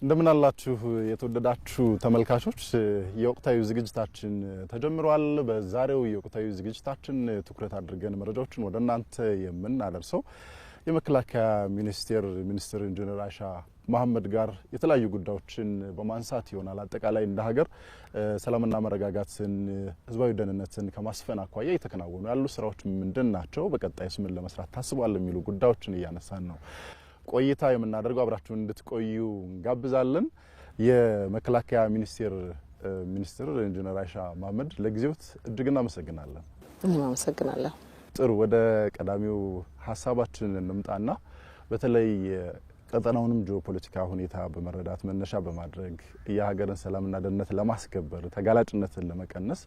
እንደምን አላችሁ የተወደዳችሁ ተመልካቾች የወቅታዊ ዝግጅታችን ተጀምሯል። በዛሬው የወቅታዊ ዝግጅታችን ትኩረት አድርገን መረጃዎችን ወደ እናንተ የምናደርሰው የመከላከያ ሚኒስትር ኢንጂነር አይሻ መሐመድ ጋር የተለያዩ ጉዳዮችን በማንሳት ይሆናል። አጠቃላይ እንደ ሀገር ሰላምና መረጋጋትን ህዝባዊ ደህንነትን ከማስፈን አኳያ የተከናወኑ ያሉ ስራዎች ምንድን ናቸው፣ በቀጣይስ ምን ለመስራት ታስቧል የሚሉ ጉዳዮችን እያነሳን ነው ቆይታ የምናደርገው። አብራችሁን እንድትቆዩ እንጋብዛለን። የመከላከያ ሚኒስትር ኢንጂነር አይሻ መሐመድ ለጊዜውት እጅግ እናመሰግናለን። እኔም አመሰግናለሁ። ጥሩ፣ ወደ ቀዳሚው ሀሳባችን እንምጣና በተለይ ቀጠናውንም ጂኦፖለቲካ ሁኔታ በመረዳት መነሻ በማድረግ የሀገርን ሰላምና ደህንነት ለማስከበር ተጋላጭነትን ለመቀነስ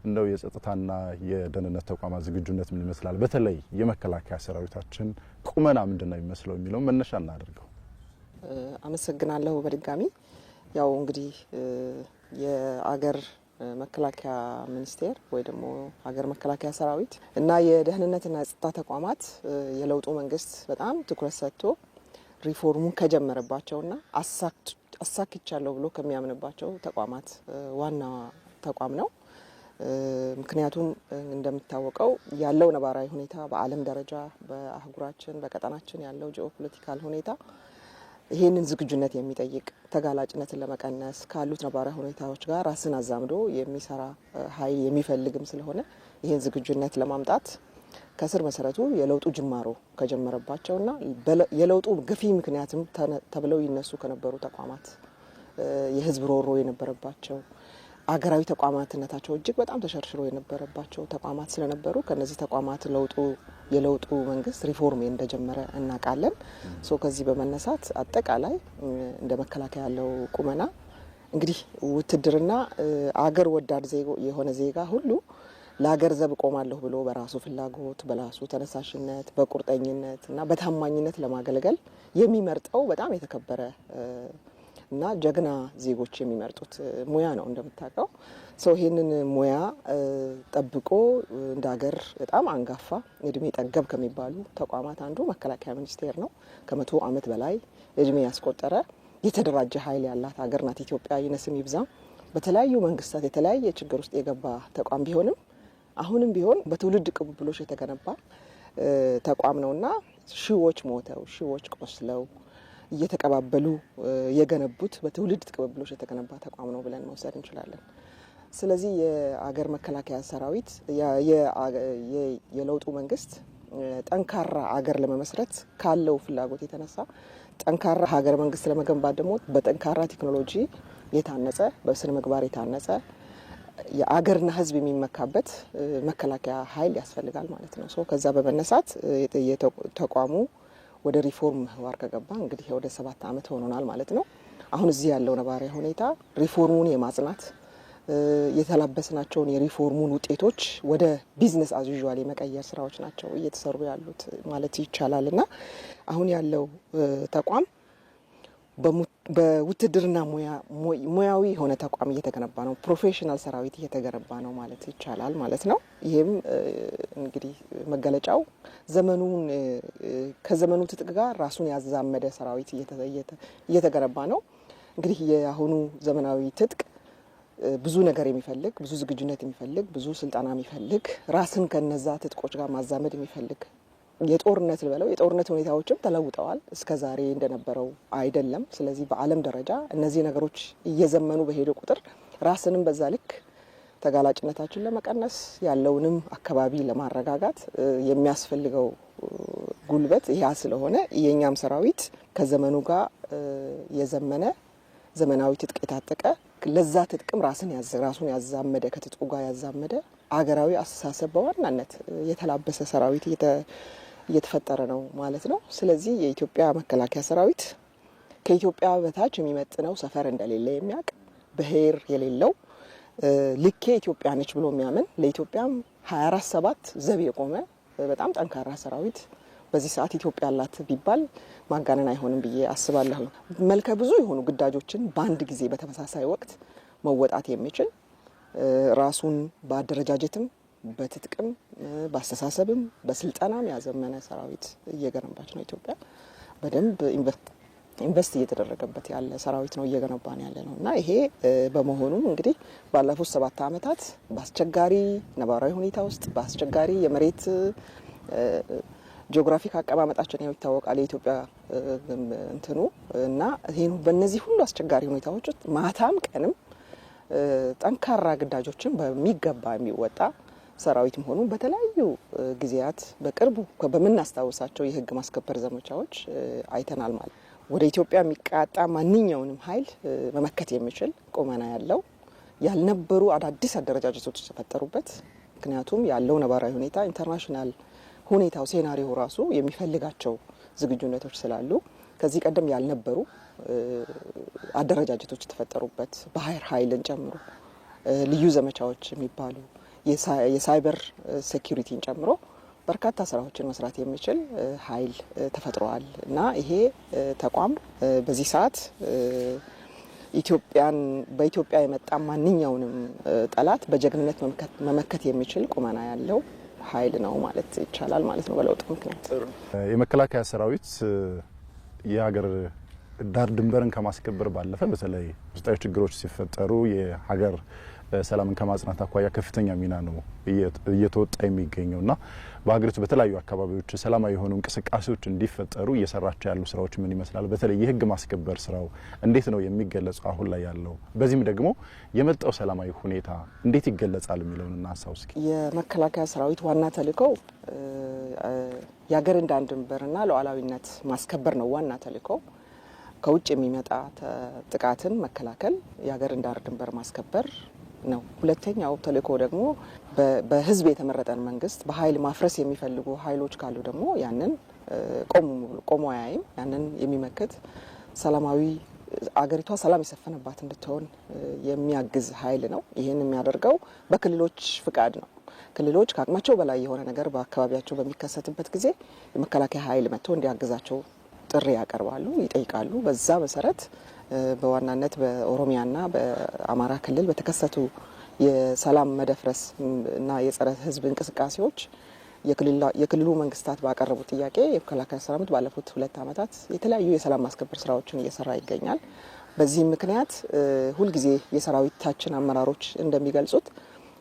እንደው የጸጥታና የደህንነት ተቋማት ዝግጁነት ምን ይመስላል፣ በተለይ የመከላከያ ሰራዊታችን ቁመና ምንድነው የሚመስለው የሚለው መነሻ እናደርገው። አመሰግናለሁ። በድጋሚ ያው እንግዲህ የአገር መከላከያ ሚኒስቴር ወይ ደግሞ ሀገር መከላከያ ሰራዊት እና የደህንነትና የጸጥታ ተቋማት የለውጡ መንግስት በጣም ትኩረት ሰጥቶ ሪፎርሙን ከጀመረባቸውና አሳክቻለሁ ብሎ ከሚያምንባቸው ተቋማት ዋና ተቋም ነው። ምክንያቱም እንደምታወቀው ያለው ነባራዊ ሁኔታ በዓለም ደረጃ በአህጉራችን በቀጠናችን ያለው ጂኦፖለቲካል ሁኔታ ይሄንን ዝግጁነት የሚጠይቅ ተጋላጭነትን ለመቀነስ ካሉት ነባራዊ ሁኔታዎች ጋር ራስን አዛምዶ የሚሰራ ኃይል የሚፈልግም ስለሆነ ይሄን ዝግጁነት ለማምጣት ከስር መሰረቱ የለውጡ ጅማሮ ከጀመረባቸውና የለውጡ ገፊ ምክንያትም ተብለው ይነሱ ከነበሩ ተቋማት የህዝብ ሮሮ የነበረባቸው አገራዊ ተቋማትነታቸው እጅግ በጣም ተሸርሽሮ የነበረባቸው ተቋማት ስለነበሩ ከነዚህ ተቋማት የለውጡ መንግስት ሪፎርም እንደጀመረ እናውቃለን። ከዚህ በመነሳት አጠቃላይ እንደ መከላከያ ያለው ቁመና እንግዲህ ውትድርና አገር ወዳድ የሆነ ዜጋ ሁሉ ለሀገር ዘብ ቆማለሁ ብሎ በራሱ ፍላጎት በራሱ ተነሳሽነት በቁርጠኝነት እና በታማኝነት ለማገልገል የሚመርጠው በጣም የተከበረ እና ጀግና ዜጎች የሚመርጡት ሙያ ነው። እንደምታውቀው ይሄንን ሙያ ጠብቆ እንደ ሀገር በጣም አንጋፋ እድሜ ጠገብ ከሚባሉ ተቋማት አንዱ መከላከያ ሚኒስቴር ነው። ከ100 ዓመት በላይ እድሜ ያስቆጠረ የተደራጀ ኃይል ያላት ሀገር ናት ኢትዮጵያ። ይነስም ይብዛም በተለያዩ መንግስታት የተለያየ ችግር ውስጥ የገባ ተቋም ቢሆንም አሁንም ቢሆን በትውልድ ቅብብሎች የተገነባ ተቋም ነውና ሺዎች ሞተው ሺዎች ቆስለው እየተቀባበሉ የገነቡት በትውልድ ቅብብሎች የተገነባ ተቋም ነው ብለን መውሰድ እንችላለን። ስለዚህ የአገር መከላከያ ሰራዊት የለውጡ መንግስት ጠንካራ አገር ለመመስረት ካለው ፍላጎት የተነሳ ጠንካራ ሀገር መንግስት ለመገንባት ደግሞ በጠንካራ ቴክኖሎጂ የታነጸ በስነ ምግባር የታነጸ የአገርና ሕዝብ የሚመካበት መከላከያ ኃይል ያስፈልጋል ማለት ነው። ከዛ በመነሳት ተቋሙ ወደ ሪፎርም ምህዋር ከገባ እንግዲህ ወደ 7 ዓመት ሆኖናል ማለት ነው። አሁን እዚህ ያለው ነባራዊ ሁኔታ ሪፎርሙን የማጽናት የተላበስናቸውን የሪፎርሙን ውጤቶች ወደ ቢዝነስ አዝ ዩዥዋል የመቀየር ስራዎች ናቸው እየተሰሩ ያሉት ማለት ይቻላልና አሁን ያለው ተቋም በውትድርና ሙያዊ የሆነ ተቋም እየተገነባ ነው። ፕሮፌሽናል ሰራዊት እየተገነባ ነው ማለት ይቻላል ማለት ነው። ይሄም እንግዲህ መገለጫው ከዘመኑ ትጥቅ ጋር ራሱን ያዛመደ ሰራዊት እየተገነባ ነው። እንግዲህ የአሁኑ ዘመናዊ ትጥቅ ብዙ ነገር የሚፈልግ ብዙ ዝግጁነት የሚፈልግ ብዙ ስልጠና የሚፈልግ ራስን ከነዛ ትጥቆች ጋር ማዛመድ የሚፈልግ የጦርነት ሁኔታዎችም ተለውጠዋል። እስከ ዛሬ እንደነበረው አይደለም። ስለዚህ በዓለም ደረጃ እነዚህ ነገሮች እየዘመኑ በሄዱ ቁጥር ራስንም በዛ ልክ ተጋላጭነታችን ለመቀነስ ያለውንም አካባቢ ለማረጋጋት የሚያስፈልገው ጉልበት ያ ስለሆነ የኛም ሰራዊት ከዘመኑ ጋር የዘመነ ዘመናዊ ትጥቅ የታጠቀ ለዛ ትጥቅም ራሱን ያዛመደ ከትጥቁ ጋር ያዛመደ አገራዊ አስተሳሰብ በዋናነት የተላበሰ ሰራዊት እየተፈጠረ ነው ማለት ነው። ስለዚህ የኢትዮጵያ መከላከያ ሰራዊት ከኢትዮጵያ በታች የሚመጥነው ሰፈር እንደሌለ የሚያውቅ ብሔር የሌለው ልኬ ኢትዮጵያ ነች ብሎ የሚያምን ለኢትዮጵያም 24/7 ዘብ የቆመ በጣም ጠንካራ ሰራዊት በዚህ ሰዓት ኢትዮጵያ አላት ቢባል ማጋነን አይሆንም ብዬ አስባለሁ። መልከ ብዙ የሆኑ ግዳጆችን በአንድ ጊዜ በተመሳሳይ ወቅት መወጣት የሚችል ራሱን በአደረጃጀትም በትጥቅም በአስተሳሰብም በስልጠናም ያዘመነ ሰራዊት እየገነባች ነው ኢትዮጵያ። በደንብ ኢንቨስት እየተደረገበት ያለ ሰራዊት ነው እየገነባን ያለ ነው እና ይሄ በመሆኑም እንግዲህ ባለፉት 7 ዓመታት በአስቸጋሪ ነባራዊ ሁኔታ ውስጥ በአስቸጋሪ የመሬት ጂኦግራፊክ አቀማመጣችን ይታወቃል የኢትዮጵያ እንትኑ እና ይሄን በእነዚህ ሁሉ አስቸጋሪ ሁኔታዎች ውስጥ ማታም ቀንም ጠንካራ ግዳጆችን በሚገባ የሚወጣ ሰራዊት መሆኑን በተለያዩ ጊዜያት በቅርቡ በመናስታውሳቸው የህግ ማስከበር ዘመቻዎች አይተናል ማለት። ወደ ኢትዮጵያ የሚቃጣ ማንኛውንም ኃይል መመከት የሚችል ቁመና ያለው ያልነበሩ አዳዲስ አደረጃጀቶች ተፈጠሩበት። ምክንያቱም ያለው ነባራዊ ሁኔታ ኢንተርናሽናል ሁኔታው ሴናሪዮ ራሱ የሚፈልጋቸው ዝግጁነቶች ስላሉ ከዚህ ቀደም ያልነበሩ አደረጃጀቶች ተፈጠሩበት። ባህር ኃይልን ጨምሮ ልዩ ዘመቻዎች የሚባሉ የሳይበር ሴኩሪቲን ጨምሮ በርካታ ስራዎችን መስራት የሚችል ኃይል ተፈጥሯል እና ይሄ ተቋም በዚህ ሰዓት በኢትዮጵያ የመጣ ማንኛውንም ጠላት በጀግንነት መመከት የሚችል ቁመና ያለው ኃይል ነው ማለት ይቻላል ማለት ነው። በለውጥ ምክንያት የመከላከያ ሰራዊት የሀገር ዳር ድንበርን ከማስከበር ባለፈ በተለይ ውስጣዊ ችግሮች ሲፈጠሩ የሀገር ሰላምን ከማጽናት አኳያ ከፍተኛ ሚና ነው እየተወጣ የሚገኘውና በሀገሪቱ በተለያዩ አካባቢዎች ሰላማዊ የሆኑ እንቅስቃሴዎች እንዲፈጠሩ እየሰራቸው ያሉ ስራዎች ምን ይመስላል? በተለይ የህግ ማስከበር ስራው እንዴት ነው የሚገለጸው አሁን ላይ ያለው? በዚህም ደግሞ የመጣው ሰላማዊ ሁኔታ እንዴት ይገለጻል የሚለውን እናሳው እስኪ። የመከላከያ ሰራዊት ዋና ተልዕኮው የሀገርን ዳር ድንበርና ሉዓላዊነት ማስከበር ነው። ዋና ተልዕኮው ከውጭ የሚመጣ ጥቃትን መከላከል፣ የሀገርን ዳር ድንበር ማስከበር ነው። ሁለተኛው ተልዕኮ ደግሞ በህዝብ የተመረጠን መንግስት በኃይል ማፍረስ የሚፈልጉ ኃይሎች ካሉ ደግሞ ያንን ቆሞ አያይም። ያንን የሚመክት ሰላማዊ አገሪቷ ሰላም የሰፈነባት እንድትሆን የሚያግዝ ኃይል ነው። ይህን የሚያደርገው በክልሎች ፍቃድ ነው። ክልሎች ከአቅማቸው በላይ የሆነ ነገር በአካባቢያቸው በሚከሰትበት ጊዜ የመከላከያ ኃይል መጥቶ እንዲያግዛቸው ጥሪ ያቀርባሉ፣ ይጠይቃሉ። በዛ መሰረት በዋናነት በኦሮሚያና በአማራ ክልል በተከሰቱ የሰላም መደፍረስ እና የጸረ ህዝብ እንቅስቃሴዎች የክልሉ መንግስታት ባቀረቡት ጥያቄ የመከላከያ ሰራዊት ባለፉት 2 ዓመታት የተለያዩ የሰላም ማስከበር ስራዎችን እየሰራ ይገኛል። በዚህም ምክንያት ሁልጊዜ የሰራዊታችን አመራሮች እንደሚገልጹት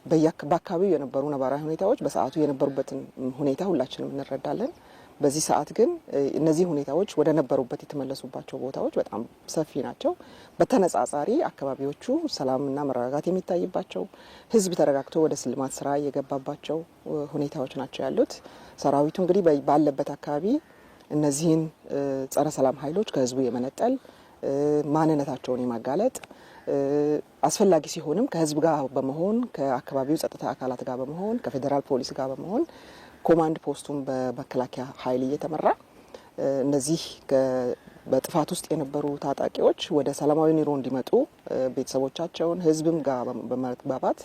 በአካባቢው የነበሩ ነባራዊ ሁኔታዎች በሰዓቱ የነበሩበትን ሁኔታ ሁላችንም እንረዳለን። በዚህ ሰዓት ግን እነዚህ ሁኔታዎች ወደ ነበሩበት የተመለሱባቸው ቦታዎች በጣም ሰፊ ናቸው። በተነጻጻሪ አካባቢዎቹ ሰላምና መረጋጋት የሚታይባቸው፣ ህዝብ ተረጋግቶ ወደ ልማት ስራ የገባባቸው ሁኔታዎች ናቸው ያሉት። ሰራዊቱ እንግዲህ ባለበት አካባቢ እነዚህን ጸረ ሰላም ኃይሎች ከህዝቡ የመነጠል ማንነታቸውን የማጋለጥ አስፈላጊ ሲሆንም ከህዝብ ጋር በመሆን ከአካባቢው ጸጥታ አካላት ጋር በመሆን ከፌዴራል ፖሊስ ጋር በመሆን ኮማንድ ፖስቱን በመከላከያ ኃይል እየተመራ እነዚህ በጥፋት ውስጥ የነበሩ ታጣቂዎች ወደ ሰላማዊ ኑሮ እንዲመጡ ቤተሰቦቻቸውን ህዝብም ጋር በመግባባት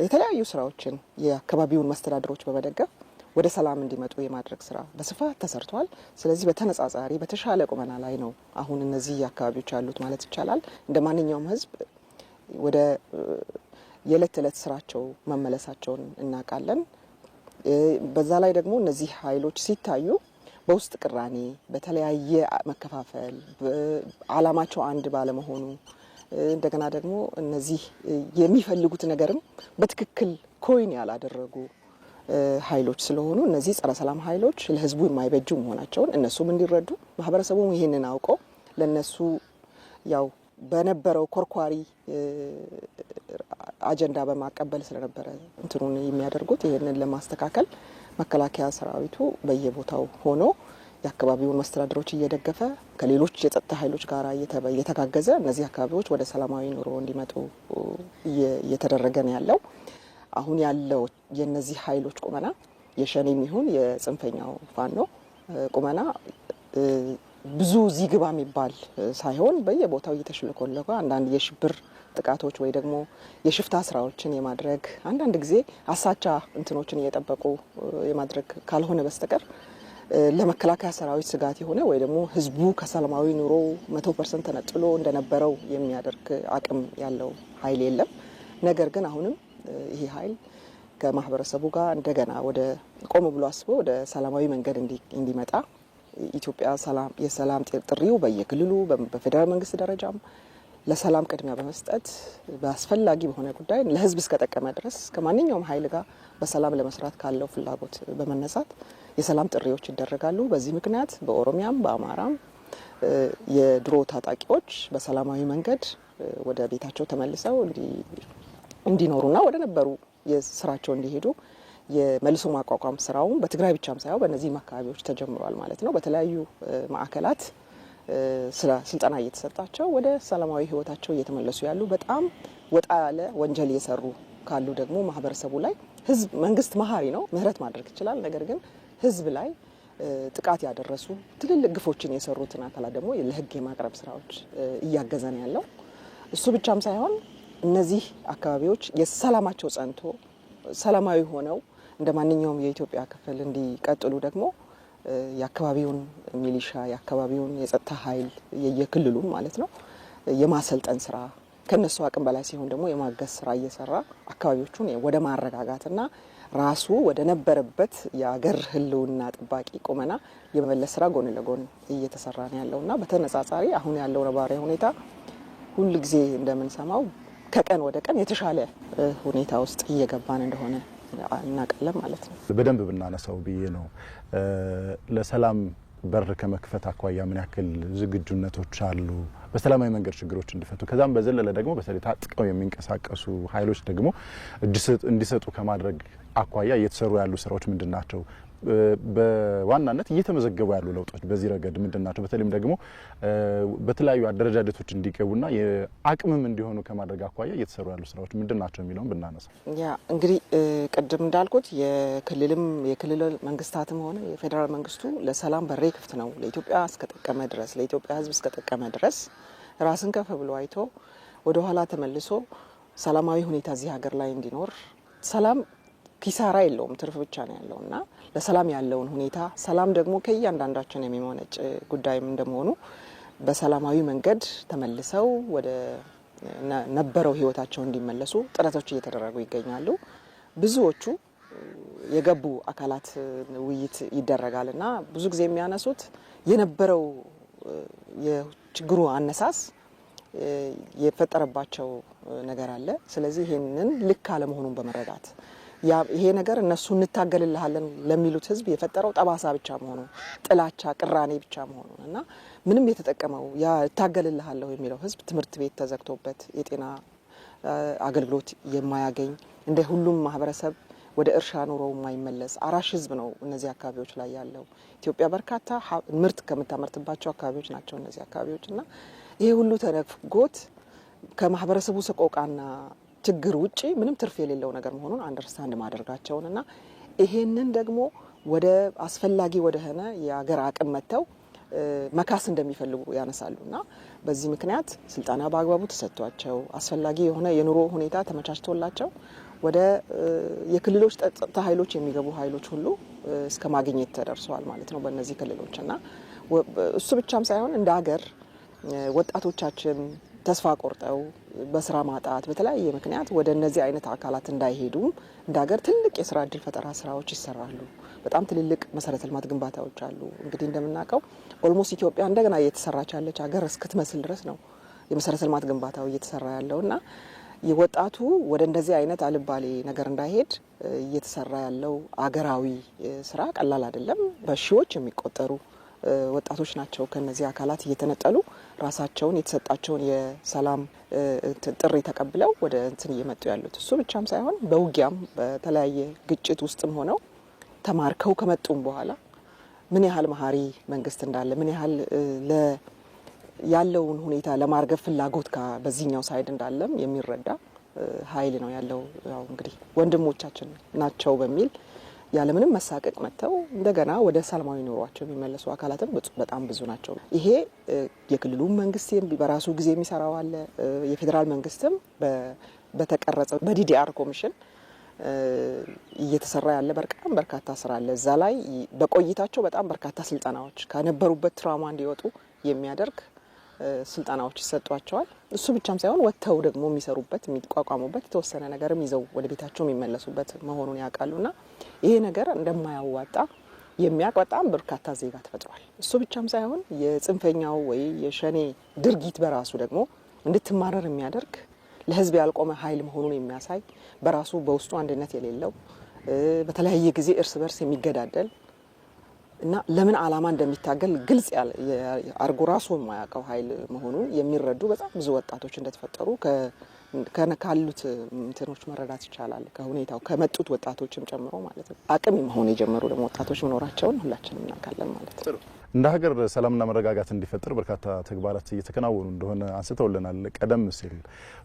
የተለያዩ ስራዎችን የአካባቢውን መስተዳድሮች በመደገፍ ወደ ሰላም እንዲመጡ የማድረግ ስራ በስፋት ተሰርቷል። ስለዚህ በተነጻጻሪ በተሻለ ቁመና ላይ ነው አሁን እነዚህ አካባቢዎች ያሉት ማለት ይቻላል። እንደ ማንኛውም ህዝብ ወደ የዕለት ተዕለት ስራቸው መመለሳቸውን እናውቃለን። በዛ ላይ ደግሞ እነዚህ ኃይሎች ሲታዩ በውስጥ ቅራኔ፣ በተለያየ መከፋፈል፣ አላማቸው አንድ ባለመሆኑ እንደገና ደግሞ እነዚህ የሚፈልጉት ነገርም በትክክል ኮይን ያላደረጉ ኃይሎች ስለሆኑ እነዚህ ጸረ ሰላም ኃይሎች ለህዝቡ የማይበጁ መሆናቸውን እነሱም እንዲረዱ ማህበረሰቡም ይሄንን አውቀው ለነሱ ያው በነበረው ኮርኳሪ አጀንዳ በማቀበል ስለነበረ እንትኑን የሚያደርጉት ይሄንን ለማስተካከል መከላከያ ሰራዊቱ በየቦታው ሆኖ የአካባቢውን መስተዳድሮች እየደገፈ ከሌሎች የጸጥታ ኃይሎች ጋር እየተጋገዘ እነዚህ አካባቢዎች ወደ ሰላማዊ ኑሮ እንዲመጡ እየተደረገ ነው ያለው። አሁን ያለው የነዚህ ኃይሎች ቁመና የሸኔም ይሁን የጽንፈኛው ፋኖ ቁመና ብዙ ዚግባ የሚባል ሳይሆን በየቦታው እየተሽለኮለኮ አንዳንድ የሽብር ጥቃቶች ወይ ደግሞ የሽፍታ ስራዎችን የማድረግ አንዳንድ ጊዜ አሳቻ እንትኖችን እየጠበቁ የማድረግ ካልሆነ በስተቀር ለመከላከያ ሰራዊት ስጋት የሆነ ወይ ደግሞ ህዝቡ ከሰላማዊ ኑሮ 100% ተነጥሎ እንደነበረው የሚያደርግ አቅም ያለው ኃይል የለም። ነገር ግን አሁንም ይሄ ኃይል ከማህበረሰቡ ጋር እንደገና ወደ ቆም ብሎ አስቦ ወደ ሰላማዊ መንገድ እንዲመጣ ኢትዮጵያ የሰላም ጥሪው በየክልሉ በፌዴራል መንግስት ደረጃም ለሰላም ቅድሚያ በመስጠት በአስፈላጊ በሆነ ጉዳይ ለህዝብ እስከጠቀመ ድረስ ከማንኛውም ኃይል ጋር በሰላም ለመስራት ካለው ፍላጎት በመነሳት የሰላም ጥሪዎች ይደረጋሉ። በዚህ ምክንያት በኦሮሚያም በአማራም የድሮ ታጣቂዎች በሰላማዊ መንገድ ወደ ቤታቸው ተመልሰው እንዲኖሩና ወደ ነበሩ የስራቸው እንዲሄዱ የመልሶ ማቋቋም ስራውን በትግራይ ብቻም ሳይሆን በእነዚህ አካባቢዎች ተጀምሯል ማለት ነው። በተለያዩ ማዕከላት ስልጠና እየተሰጣቸው ወደ ሰላማዊ ህይወታቸው እየተመለሱ ያሉ በጣም ወጣ ያለ ወንጀል እየሰሩ ካሉ ደግሞ ማህበረሰቡ ላይ ህዝብ መንግስት መሀሪ ነው፣ ምህረት ማድረግ ይችላል። ነገር ግን ህዝብ ላይ ጥቃት ያደረሱ ትልልቅ ግፎችን የሰሩትን አካላት ደግሞ ለህግ የማቅረብ ስራዎች እያገዘ ነው ያለው። እሱ ብቻም ሳይሆን እነዚህ አካባቢዎች የሰላማቸው ጸንቶ ሰላማዊ ሆነው እንደ ማንኛውም የኢትዮጵያ ክፍል እንዲቀጥሉ ደግሞ የአካባቢውን ሚሊሻ የአካባቢውን የጸጥታ ኃይል የክልሉ ማለት ነው የማሰልጠን ስራ ከነሱ አቅም በላይ ሲሆን ደግሞ የማገዝ ስራ እየሰራ አካባቢዎቹን ወደ ማረጋጋትና ራሱ ወደ ነበረበት የአገር ህልውና ጥባቂ ቁመና የመመለስ ስራ ጎን ለጎን እየተሰራ ነው ያለውና በተነጻጻሪ አሁን ያለው ነባራዊ ሁኔታ ሁሉ ጊዜ እንደምንሰማው ከቀን ወደ ቀን የተሻለ ሁኔታ ውስጥ እየገባን እንደሆነ እናቀለም ማለት ነው። በደንብ ብናነሳው ብዬ ነው ለሰላም በር ከመክፈት አኳያ ምን ያክል ዝግጁነቶች አሉ በሰላማዊ መንገድ ችግሮች እንዲፈቱ ከዛም በዘለለ ደግሞ በተለይ ታጥቀው የሚንቀሳቀሱ ኃይሎች ደግሞ እንዲሰጡ ከማድረግ አኳያ እየተሰሩ ያሉ ስራዎች ምንድናቸው? በዋናነት እየተመዘገቡ ያሉ ለውጦች በዚህ ረገድ ምንድናቸው? በተለይም ደግሞ በተለያዩ አደረጃጀቶች እንዲገቡና የአቅምም እንዲሆኑ ከማድረግ አኳያ እየተሰሩ ያሉ ስራዎች ምንድናቸው የሚለውን ብናነሳ እንግዲህ ቅድም እንዳልኩት የክልል መንግስታትም ሆነ የፌዴራል መንግስቱ ለሰላም በሬ ክፍት ነው። ለኢትዮጵያ እስከጠቀመ ድረስ ለኢትዮጵያ ሕዝብ እስከጠቀመ ድረስ ራስን ከፍ ብሎ አይቶ ወደ ኋላ ተመልሶ ሰላማዊ ሁኔታ እዚህ ሀገር ላይ እንዲኖር ሰላም ኪሳራ የለውም ትርፍ ብቻ ነው ያለውና ለሰላም ያለውን ሁኔታ ሰላም ደግሞ ከእያንዳንዳችን የሚመነጭ ጉዳይም እንደመሆኑ በሰላማዊ መንገድ ተመልሰው ወደ ነበረው ህይወታቸው እንዲመለሱ ጥረቶች እየተደረጉ ይገኛሉ። ብዙዎቹ የገቡ አካላት ውይይት ይደረጋልና ብዙ ጊዜ የሚያነሱት የነበረው የችግሩ አነሳስ የፈጠረባቸው ነገር አለ። ስለዚህ ይሄንን ልክ አለመሆኑን በመረዳት ይሄ ነገር እነሱ እንታገልልሃለን ለሚሉት ህዝብ የፈጠረው ጠባሳ ብቻ መሆኑ ጥላቻ ቅራኔ ብቻ መሆኑ እና ምንም የተጠቀመው ያ እታገልልሃለሁ የሚለው ህዝብ ትምህርት ቤት ተዘግቶበት የጤና አገልግሎት የማያገኝ እንደ ሁሉም ማህበረሰብ ወደ እርሻ ኑሮ የማይመለስ አራሽ ህዝብ ነው እነዚህ አካባቢዎች ላይ ያለው። ኢትዮጵያ በርካታ ምርት ከምታመርትባቸው አካባቢዎች ናቸው እነዚህ አካባቢዎችና ይሄ ሁሉ ተነፍጎት ከማህበረሰቡ ሰቆቃና ችግር ውጪ ምንም ትርፍ የሌለው ነገር መሆኑን አንደርስታንድ ማድረጋቸውንና ይሄንን ደግሞ ወደ አስፈላጊ ወደ ሆነ የሀገር አቅም መተው መካስ እንደሚፈልጉ ያነሳሉና በዚህ ምክንያት ስልጣና በአግባቡ ተሰጥቷቸው አስፈላጊ የሆነ የኑሮ ሁኔታ ተመቻችቶላቸው ወደ የክልሎች ጸጥታ ኃይሎች የሚገቡ ኃይሎች ሁሉ እስከ ማግኘት ተደርሰዋል ማለት ነው በእነዚህ ክልሎችና እሱ ብቻም ሳይሆን እንደ ሀገር ወጣቶቻችን ተስፋ ቆርጠው በስራ ማጣት በተለያየ ምክንያት ወደ እነዚህ አይነት አካላት እንዳይሄዱ እንደ ሀገር ትልቅ የስራ እድል ፈጠራ ስራዎች ይሰራሉ። በጣም ትልልቅ መሰረተ ልማት ግንባታዎች አሉ። እንግዲህ እንደምናውቀው ኦልሞስት ኢትዮጵያ እንደገና እየተሰራች ያለች ሀገር እስክትመስል ድረስ ነው የመሰረተ ልማት ግንባታው እየተሰራ ያለውና የወጣቱ ወደ እንደዚህ አይነት አልባሌ ነገር እንዳይሄድ እየተሰራ ያለው አገራዊ ስራ ቀላል አይደለም። በሺዎች የሚቆጠሩ ወጣቶች ናቸው ከነዚህ አካላት እየተነጠሉ ራሳቸውን የተሰጣቸውን የሰላም ጥሪ ተቀብለው ወደ እንትን እየመጡ ያሉት። እሱ ብቻም ሳይሆን በውጊያም በተለያየ ግጭት ውስጥም ሆነው ተማርከው ከመጡም በኋላ ምን ያህል መሀሪ መንግስት እንዳለ ምን ያህል ያለውን ሁኔታ ለማርገብ ፍላጎት በዚህኛው ሳይድ እንዳለም የሚረዳ ኃይል ነው ያለው። ያው እንግዲህ ወንድሞቻችን ናቸው በሚል ያለምንም መሳቀቅ መጥተው እንደገና ወደ ሰላማዊ ኑሯቸው የሚመለሱ አካላትም በጣም ብዙ ናቸው። ይሄ የክልሉ መንግስት በራሱ ጊዜ የሚሰራው አለ። የፌዴራል መንግስትም በተቀረጸው በዲዲአር ኮሚሽን እየተሰራ ያለ በርካታ ስራ አለ። እዛ ላይ በቆይታቸው በጣም በርካታ ስልጠናዎች ከነበሩበት ትራውማ እንዲወጡ የሚያደርግ ስልጠናዎች ይሰጧቸዋል። እሱ ብቻም ሳይሆን ወጥተው ደግሞ የሚሰሩበት የሚቋቋሙበት የተወሰነ ነገርም ይዘው ወደ ቤታቸው የሚመለሱበት መሆኑን ያውቃሉና ይሄ ነገር እንደማያዋጣ የሚያውቅ በጣም በርካታ ዜጋ ተፈጥሯል። እሱ ብቻም ሳይሆን የጽንፈኛው ወይ የሸኔ ድርጊት በራሱ ደግሞ እንድትማረር የሚያደርግ ለህዝብ ያልቆመ ኃይል መሆኑን የሚያሳይ በራሱ በውስጡ አንድነት የሌለው በተለያየ ጊዜ እርስ በርስ የሚገዳደል እና ለምን ዓላማ እንደሚታገል ግልጽ አርጎ ራሱ የማያውቀው ኃይል መሆኑን የሚረዱ በጣም ብዙ ወጣቶች እንደተፈጠሩ ካሉት እንትኖች መረዳት ይቻላል። ከሁኔታው ከመጡት ወጣቶችም ጨምሮ ማለት ነው። አቅም መሆን የጀመሩ ደግሞ ወጣቶች መኖራቸውን ሁላችንም እናውቃለን ማለት ነው። እንደ ሀገር ሰላምና መረጋጋት እንዲፈጠር በርካታ ተግባራት እየተከናወኑ እንደሆነ አንስተውልናል ቀደም ሲል።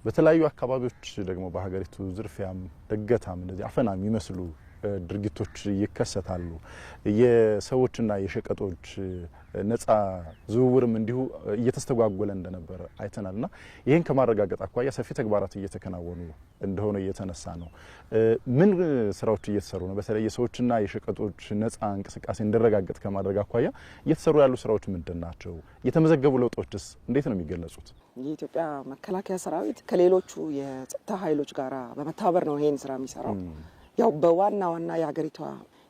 በተለያዩ አካባቢዎች ደግሞ በሀገሪቱ ዝርፊያም፣ እገታም እንደዚህ አፈና የሚመስሉ ድርጊቶች ይከሰታሉ። የሰዎችና የሸቀጦች ነፃ ዝውውርም እንዲሁ እየተስተጓጎለ እንደነበር አይተናልና ይህን ከማረጋገጥ አኳያ ሰፊ ተግባራት እየተከናወኑ እንደሆነ እየተነሳ ነው። ምን ስራዎች እየተሰሩ ነው? በተለይ የሰዎችና የሸቀጦች ነፃ እንቅስቃሴ እንዲረጋገጥ ከማድረግ አኳያ እየተሰሩ ያሉ ስራዎች ምንድን ናቸው? የተመዘገቡ ለውጦችስ እንዴት ነው የሚገለጹት? የኢትዮጵያ መከላከያ ሰራዊት ከሌሎቹ የጸጥታ ኃይሎች ጋር በመተባበር ነው ይሄን ስራ የሚሰራው። ያው በዋና የሀገሪቷ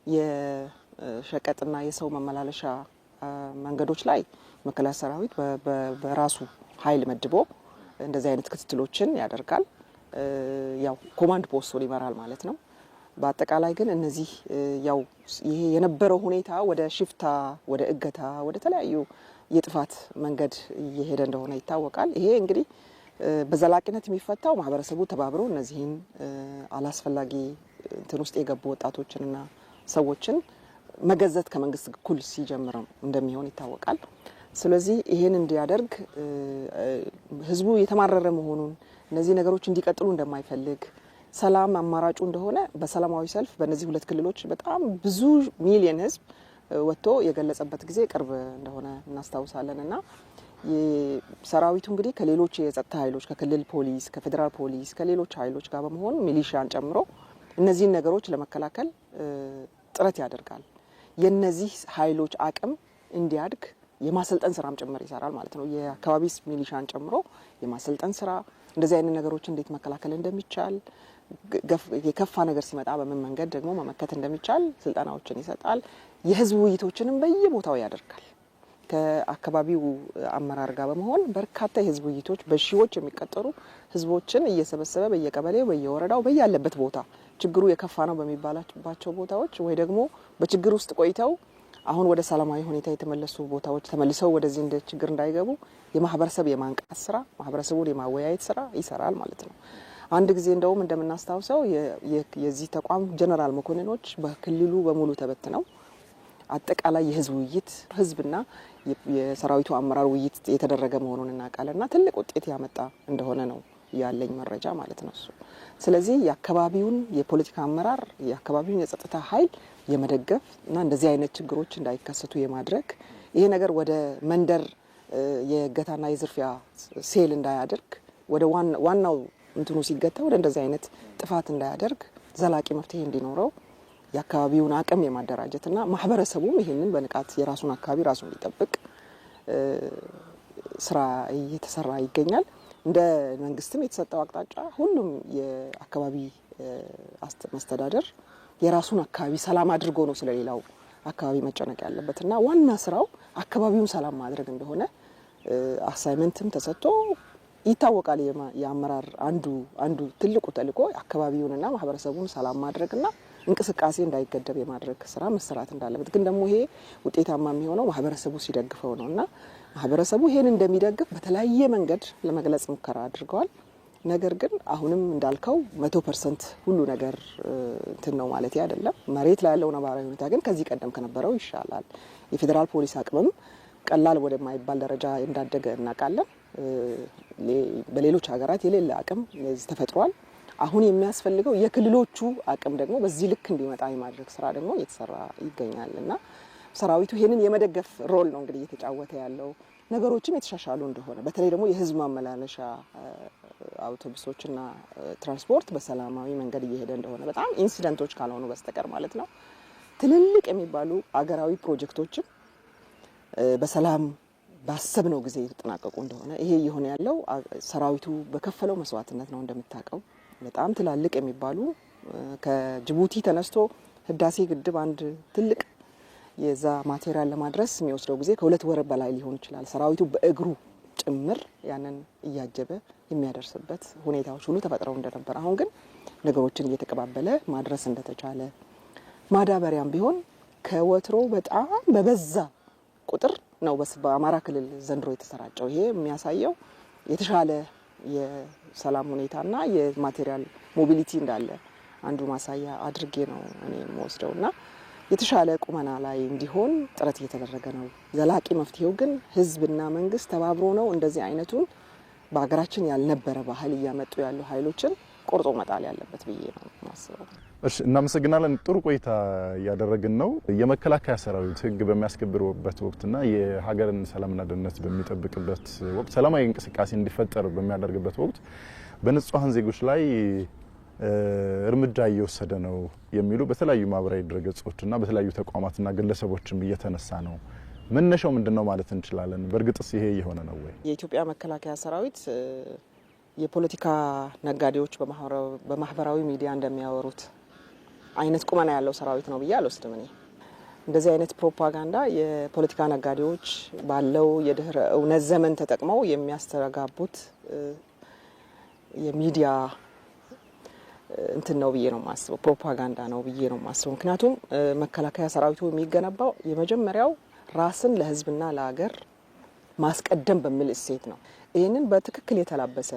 የሸቀጥና የሰው መመላለሻ መንገዶች ላይ መከላከያ ሰራዊት በራሱ ኃይል መድቦ እንደዚህ አይነት ክትትሎችን ያደርጋል። ያው ኮማንድ ፖስቱን ይመራል ማለት ነው። በአጠቃላይ ግን እነዚህ ያው ይሄ የነበረው ሁኔታ ወደ ሽፍታ፣ ወደ እገታ፣ ወደ ተለያዩ የጥፋት መንገድ እየሄደ እንደሆነ ይታወቃል። ይሄ እንግዲህ በዘላቂነት የሚፈታው ማህበረሰቡ ተባብሮ እነዚህን አላስፈላጊ እንትን ውስጥ የገቡ ወጣቶችንና ሰዎችን መገዘት ከመንግስት እኩል ሲጀምር እንደሚሆን ይታወቃል። ስለዚህ ይሄን እንዲያደርግ ህዝቡ የተማረረ መሆኑን፣ እነዚህ ነገሮች እንዲቀጥሉ እንደማይፈልግ፣ ሰላም አማራጩ እንደሆነ በሰላማዊ ሰልፍ በእነዚህ ሁለት ክልሎች በጣም ብዙ ሚሊዮን ህዝብ ወጥቶ የገለጸበት ጊዜ ቅርብ እንደሆነ እናስታውሳለን። እና ሰራዊቱ እንግዲህ ከሌሎች የጸጥታ ኃይሎች ከክልል ፖሊስ፣ ከፌዴራል ፖሊስ፣ ከሌሎች ኃይሎች ጋር በመሆን ሚሊሻን ጨምሮ እነዚህን ነገሮች ለመከላከል ጥረት ያደርጋል። የነዚህ ኃይሎች አቅም እንዲያድግ የማሰልጠን ስራም ጭምር ይሰራል ማለት ነው። የአካባቢ ሚሊሻን ጨምሮ የማሰልጠን ስራ፣ እንደዚህ አይነት ነገሮች እንዴት መከላከል እንደሚቻል፣ የከፋ ነገር ሲመጣ በምን መንገድ ደግሞ መመከት እንደሚቻል ስልጠናዎችን ይሰጣል። የህዝብ ውይይቶችንም በየቦታው ያደርጋል። ከአካባቢው አመራር ጋር በመሆን በርካታ የህዝብ ውይይቶች በሺዎች የሚቆጠሩ ህዝቦችን እየሰበሰበ በየቀበሌው፣ በየወረዳው፣ በያለበት ቦታ ችግሩ የከፋ ነው በሚባላቸው ቦታዎች ወይ ደግሞ በችግር ውስጥ ቆይተው አሁን ወደ ሰላማዊ ሁኔታ የተመለሱ ቦታዎች ተመልሰው ወደዚህ እንደ ችግር እንዳይገቡ የማህበረሰብ የማንቃት ስራ፣ ማህበረሰቡን የማወያየት ስራ ይሰራል ማለት ነው። አንድ ጊዜ እንደውም እንደምናስታውሰው የዚህ ተቋም ጀነራል መኮንኖች በክልሉ በሙሉ ተበትነው አጠቃላይ የህዝብ ውይይት ህዝብና የሰራዊቱ አመራር ውይይት የተደረገ መሆኑን እናውቃለንና ትልቅ ውጤት ያመጣ እንደሆነ ነው ያለኝ መረጃ ማለት ነው እሱ። ስለዚህ የአካባቢውን የፖለቲካ አመራር የአካባቢውን የጸጥታ ኃይል የመደገፍ እና እንደዚህ አይነት ችግሮች እንዳይከሰቱ የማድረግ ይሄ ነገር ወደ መንደር የእገታና የዝርፊያ ሴል እንዳያደርግ ወደ ዋናው እንትኑ ሲገታ ወደ እንደዚህ አይነት ጥፋት እንዳያደርግ ዘላቂ መፍትሄ እንዲኖረው የአካባቢውን አቅም የማደራጀትና ማህበረሰቡም ይሄንን በንቃት የራሱን አካባቢ ራሱ እንዲጠብቅ ስራ እየተሰራ ይገኛል። እንደ መንግስትም የተሰጠው አቅጣጫ ሁሉም የአካባቢ መስተዳደር የራሱን አካባቢ ሰላም አድርጎ ነው ስለሌላው አካባቢ መጨነቅ ያለበትና ዋና ስራው አካባቢውን ሰላም ማድረግ እንደሆነ አሳይመንትም ተሰጥቶ ይታወቃል። የአመራር አንዱ ትልቁ ተልዕኮ አካባቢውንና ማህበረሰቡን ሰላም ማድረግና እንቅስቃሴ እንዳይገደብ የማድረግ ስራ መሰራት እንዳለበት፣ ግን ደግሞ ይሄ ውጤታማ የሚሆነው ማህበረሰቡ ሲደግፈው ነውና ማህበረሰቡ ይሄን እንደሚደግፍ በተለያየ መንገድ ለመግለጽ ሙከራ አድርገዋል። ነገር ግን አሁንም እንዳልከው 100% ሁሉ ነገር እንትን ነው ማለት አይደለም። መሬት ላይ ያለው ነባራዊ ሁኔታ ግን ከዚህ ቀደም ከነበረው ይሻላል። የፌዴራል ፖሊስ አቅምም ቀላል ወደማይባል ደረጃ እንዳደገ እናውቃለን። በሌሎች ሀገራት የሌለ አቅም ተፈጥሯል። አሁን የሚያስፈልገው የክልሎቹ አቅም ደግሞ በዚህ ልክ እንዲመጣ የማድረግ ስራ ደግሞ እየተሰራ ይገኛል እና ሰራዊቱ ይሄንን የመደገፍ ሮል ነው እንግዲህ እየተጫወተ ያለው። ነገሮችም የተሻሻሉ እንደሆነ በተለይ ደግሞ የህዝብ ማመላለሻ አውቶቡሶችና ትራንስፖርት በሰላማዊ መንገድ እየሄደ እንደሆነ በጣም ኢንሲደንቶች ካልሆኑ በስተቀር ማለት ነው። ትልልቅ የሚባሉ አገራዊ ፕሮጀክቶችም በሰላም ባሰብነው ጊዜ የተጠናቀቁ እንደሆነ ይሄ እየሆነ ያለው ሰራዊቱ በከፈለው መስዋዕትነት ነው። እንደምታውቀው በጣም ትላልቅ የሚባሉ ከጅቡቲ ተነስቶ ህዳሴ ግድብ አንድ ትልቅ የዛ ማቴሪያል ለማድረስ የሚወስደው ጊዜ ከ2 ወር በላይ ሊሆን ይችላል። ሰራዊቱ በእግሩ ጭምር ያንን እያጀበ የሚያደርስበት ሁኔታዎች ሁሉ ተፈጥረው እንደነበር፣ አሁን ግን ነገሮችን እየተቀባበለ ማድረስ እንደተቻለ፣ ማዳበሪያም ቢሆን ከወትሮ በጣም በበዛ ቁጥር ነው በአማራ ክልል ዘንድሮ የተሰራጨው። ይሄ የሚያሳየው የተሻለ የሰላም ሁኔታና የማቴሪያል ሞቢሊቲ እንዳለ አንዱ ማሳያ አድርጌ ነው እኔ የምወስደውና የተሻለ ቁመና ላይ እንዲሆን ጥረት እየተደረገ ነው። ዘላቂ መፍትሄው ግን ህዝብና መንግስት ተባብሮ ነው እንደዚህ አይነቱን በሀገራችን ያልነበረ ባህል እያመጡ ያሉ ኃይሎችን ቆርጦ መጣል ያለበት ብዬ ነው ማስበው። እሺ፣ እናመሰግናለን። ጥሩ ቆይታ እያደረግን ነው። የመከላከያ ሰራዊት ህግ በሚያስከብርበት ወቅትና የሀገርን ሰላምና ደህንነት በሚጠብቅበት ወቅት ሰላማዊ እንቅስቃሴ እንዲፈጠር በሚያደርግበት ወቅት በንጹሃን ዜጎች ላይ እርምጃ እየወሰደ ነው የሚሉ በተለያዩ ማህበራዊ ድረገጾችና በተለያዩ ተቋማትና ግለሰቦችም እየተነሳ ነው። መነሻው ምንድነው ማለት እንችላለን? በእርግጥስ ይሄ የሆነ ነው ወይ? የኢትዮጵያ መከላከያ ሰራዊት የፖለቲካ ነጋዴዎች በማህበራዊ ሚዲያ እንደሚያወሩት አይነት ቁመና ያለው ሰራዊት ነው ብዬ አልወስድም። እኔ እንደዚህ አይነት ፕሮፓጋንዳ የፖለቲካ ነጋዴዎች ባለው የድህረ እውነት ዘመን ተጠቅመው የሚያስተጋቡት የሚዲያ እንትን ነው ብዬ ነው ማስበው። ፕሮፓጋንዳ ነው ብዬ ነው ማስበው። ምክንያቱም መከላከያ ሰራዊቱ የሚገነባው የመጀመሪያው ራስን ለህዝብና ለሀገር ማስቀደም በሚል እሴት ነው። ይህንን በትክክል የተላበሰ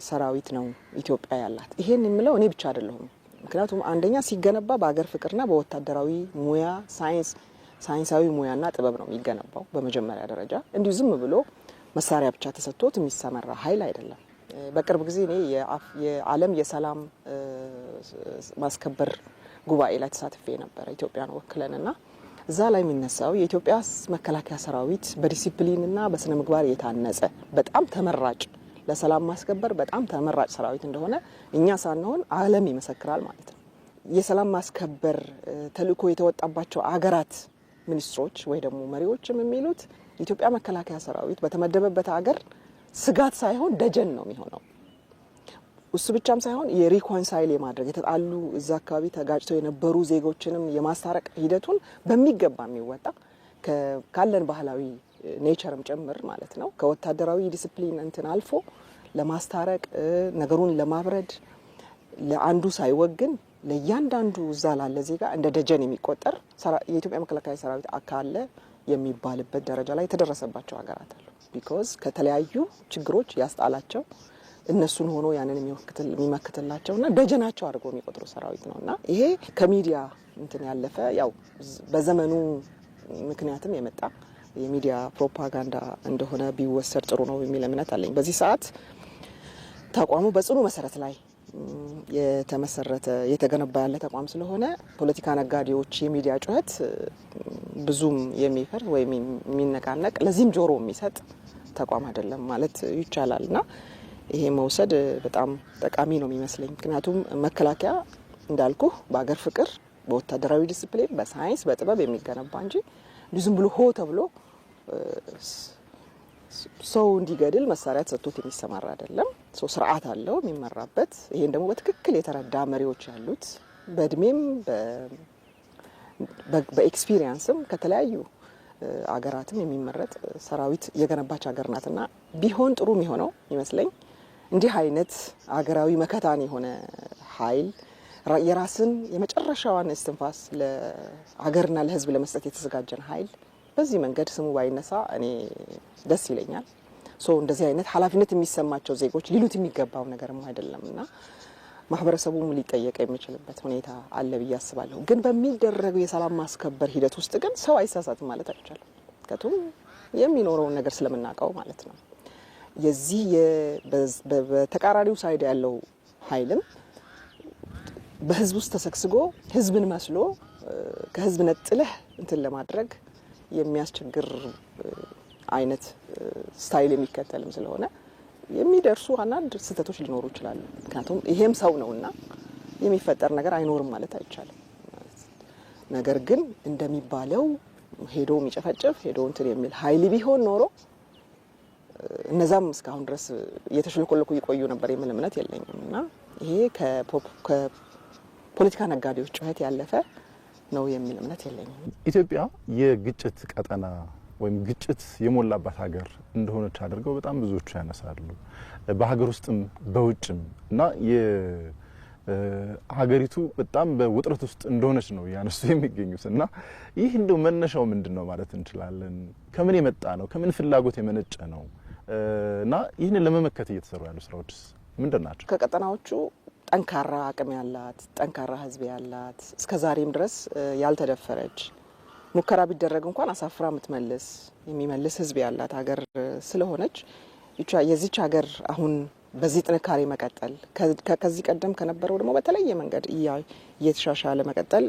ሰራዊት ነው ኢትዮጵያ ያላት። ይሄን የምለው እኔ ብቻ አይደለሁም። ምክንያቱም አንደኛ ሲገነባ በሀገር ፍቅርና በወታደራዊ ሙያ ሳይንሳዊ ሙያና ጥበብ ነው የሚገነባው በመጀመሪያ ደረጃ። እንዲሁ ዝም ብሎ መሳሪያ ብቻ ተሰጥቶት የሚሰመራ ኃይል አይደለም። በቅርብ ጊዜ እኔ የዓለም የሰላም ማስከበር ጉባኤ ላይ ተሳትፌ ነበር ኢትዮጵያን ወክለንና እዛ ላይ የሚነሳው የኢትዮጵያ መከላከያ ሰራዊት በዲሲፕሊንና በስነ ምግባር የታነጸ በጣም ተመራጭ ለሰላም ማስከበር በጣም ተመራጭ ሰራዊት እንደሆነ እኛ ሳንሆን ዓለም ይመሰክራል ማለት ነው። የሰላም ማስከበር ተልእኮ የተወጣባቸው አገራት ሚኒስትሮች ወይ ደግሞ መሪዎችም የሚሉት የኢትዮጵያ መከላከያ ሰራዊት በተመደበበት ሀገር ስጋት ሳይሆን ደጀን ነው የሚሆነው። እሱ ብቻም ሳይሆን የሪኮንሳይል የማድረግ የተጣሉ እዛ አካባቢ ተጋጭተው የነበሩ ዜጎችንም የማስታረቅ ሂደቱን በሚገባ የሚወጣ ካለን ባህላዊ ኔቸርም ጭምር ማለት ነው። ከወታደራዊ ዲሲፕሊን እንትን አልፎ ለማስታረቅ ነገሩን ለማብረድ ለአንዱ ሳይወግን ለእያንዳንዱ እዛ ላለ ዜጋ እንደ ደጀን የሚቆጠር የኢትዮጵያ መከላከያ ሰራዊት አካለ የሚባልበት ደረጃ ላይ የተደረሰባቸው ሀገራት አሉ። ቢኮዝ ከተለያዩ ችግሮች ያስጣላቸው እነሱን ሆኖ ያንን የሚመክትላቸውና ደጀናቸው አድርጎ የሚቆጥሩ ሰራዊት ነውና ይሄ ከሚዲያ እንትን ያለፈ ያው በዘመኑ ምክንያትም የመጣ የሚዲያ ፕሮፓጋንዳ እንደሆነ ቢወሰድ ጥሩ ነው የሚል እምነት አለኝ። በዚህ ሰዓት ተቋሙ በጽኑ መሰረት ላይ የተመሰረተ የተገነባ ያለ ተቋም ስለሆነ ፖለቲካ ነጋዴዎች የሚዲያ ጩኸት ብዙም የሚፈር ወይም የሚነቃነቅ ለዚህም ጆሮ የሚሰጥ ተቋም አይደለም ማለት ይቻላልና ይሄ መውሰድ በጣም ጠቃሚ ነው የሚመስለኝ። ምክንያቱም መከላከያ እንዳልኩ በአገር ፍቅር፣ በወታደራዊ ዲሲፕሊን፣ በሳይንስ፣ በጥበብ የሚገነባ እንጂ ዝም ብሎ ሆ ተብሎ ሰው እንዲገድል መሳሪያ ተሰጥቶት የሚሰማራ አይደለም። ሰው ስርዓት አለው የሚመራበት። ይሄን ደግሞ በትክክል የተረዳ መሪዎች ያሉት በእድሜም በኤክስፒሪየንስም ከተለያዩ አገራትም የሚመረጥ ሰራዊት የገነባች ሀገር ናትና ቢሆን ጥሩ የሚሆነው ይመስለኝ እንዲህ አይነት አገራዊ መከታን የሆነ ኃይል የራስን የመጨረሻዋን እስትንፋስ ለሀገርና ለሕዝብ ለመስጠት የተዘጋጀን ኃይል በዚህ መንገድ ስሙ ባይነሳ እኔ ደስ ይለኛል። እንደዚህ አይነት ኃላፊነት የሚሰማቸው ዜጎች ሊሉት የሚገባው ነገርም አይደለምና ማህበረሰቡም ሊጠየቅ የሚችልበት ሁኔታ አለ ብዬ አስባለሁ። ግን በሚደረገው የሰላም ማስከበር ሂደት ውስጥ ግን ሰው አይሳሳትም ማለት አይቻልም። ከቱም የሚኖረውን ነገር ስለምናውቀው ማለት ነው። የዚህ በተቃራኒው ሳይድ ያለው ኃይልም በህዝብ ውስጥ ተሰግስጎ ህዝብን መስሎ ከህዝብ ነጥለህ እንትን ለማድረግ የሚያስቸግር አይነት ስታይል የሚከተልም ስለሆነ የሚደርሱ አንዳንድ ስህተቶች ሊኖሩ ይችላሉ። ምክንያቱም ይሄም ሰው ነውና የሚፈጠር ነገር አይኖርም ማለት አይቻልም። ነገር ግን እንደሚባለው ሄዶ የሚጨፈጭፍ ሄዶ እንትን የሚል ኃይል ቢሆን ኖሮ እነዛም እስካሁን ድረስ እየተሽለኮለኩ ይቆዩ ነበር የሚል እምነት የለኝም እና ይሄ ከፖለቲካ ነጋዴዎች ጩኸት ያለፈ ነው የሚል እምነት የለኝም። ኢትዮጵያ የግጭት ቀጠና ወይም ግጭት የሞላባት ሀገር እንደሆነች አድርገው በጣም ብዙዎቹ ያነሳሉ። በሀገር ውስጥም በውጭም እና ሀገሪቱ በጣም በውጥረት ውስጥ እንደሆነች ነው ያነሱ የሚገኙት እና ይህ እንደው መነሻው ምንድነው ማለት እንችላለን? ከምን የመጣ ነው? ከምን ፍላጎት የመነጨ ነው? እና ይህንን ለመመከት እየተሰሩ ያሉ ስራዎችስ ምንድናቸው? ከቀጠናዎቹ ጠንካራ አቅም ያላት ጠንካራ ህዝብ ያላት እስከዛሬም ድረስ ያልተደፈረች ሙከራ ቢደረግ እንኳን አሳፍራ የምትመልስ የሚመልስ ህዝብ ያላት ሀገር ስለሆነች የዚች ሀገር አሁን በዚህ ጥንካሬ መቀጠል ከዚህ ቀደም ከነበረው ደግሞ በተለየ መንገድ እየተሻሻለ መቀጠል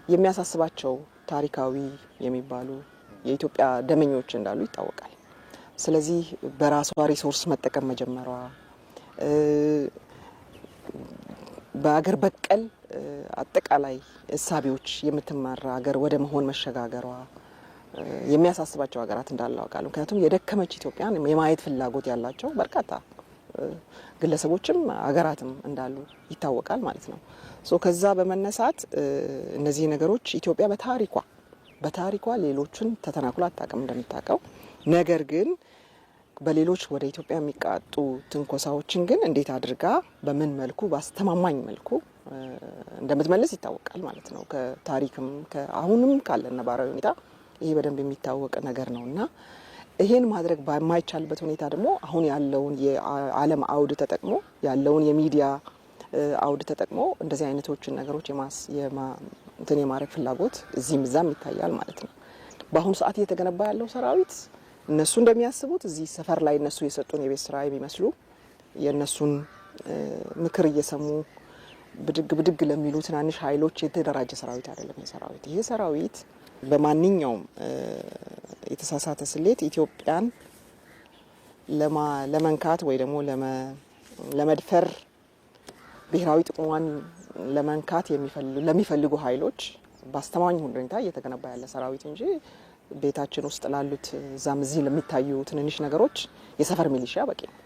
የሚያሳስባቸው ታሪካዊ የሚባሉ የኢትዮጵያ ደመኞች እንዳሉ ይታወቃል። ስለዚህ በራሷ ሪሶርስ መጠቀም መጀመሯ በአገር በቀል አጠቃላይ እሳቢዎች የምትመራ ሀገር ወደ መሆን መሸጋገሯ የሚያሳስባቸው ሀገራት እንዳለው አውቃለሁ። ምክንያቱም የደከመች ኢትዮጵያን የማየት ፍላጎት ያላቸው በርካታ ግለሰቦችም ሀገራትም እንዳሉ ይታወቃል ማለት ነው። ከዛ በመነሳት እነዚህ ነገሮች ኢትዮጵያ በታሪኳ ሌሎችን ተተናክሎ አታውቅም እንደምታውቀው። ነገር ግን በሌሎች ወደ ኢትዮጵያ የሚቃጡ ትንኮሳዎችን ግን እንዴት አድርጋ በምን መልኩ በአስተማማኝ መልኩ እንደምትመልስ ይታወቃል ማለት ነው። ከታሪክም አሁንም ካለ ነባራዊ ሁኔታ ይሄ በደንብ የሚታወቅ ነገር ነውና ይሄን ማድረግ በማይቻልበት ሁኔታ ደግሞ አሁን ያለውን የዓለም አውድ ተጠቅሞ ያለውን የሚዲያ አውድ ተጠቅሞ እንደዚህ አይነቶችን ነገሮች የማድረግ ፍላጎት እዚህም እዛም ይታያል ማለት ነው። በአሁኑ ሰዓት እየተገነባ ያለው ሰራዊት እነሱ እንደሚያስቡት እዚህ ሰፈር ላይ እነሱ የሰጡን የቤት ስራ የሚመስሉ የእነሱን ምክር እየሰሙ ብድግ ለሚሉ ትናንሽ ኃይሎች የተደራጀ ሰራዊት አይደለም። ይሄ ሰራዊት በማንኛውም የተሳሳተ ስሌት ኢትዮጵያን ለመንካት ወይ ደግሞ ለመድፈር ብሔራዊ ጥቅሟን ለመንካት ለሚፈልጉ ኃይሎች በአስተማማኝ ሁኔታ እየተገነባ ያለ ሰራዊት እንጂ ቤታችን ውስጥ ላሉት ዛም እዚህ ለሚታዩ ትንንሽ ነገሮች የሰፈር ሚሊሺያ በቂ ነው።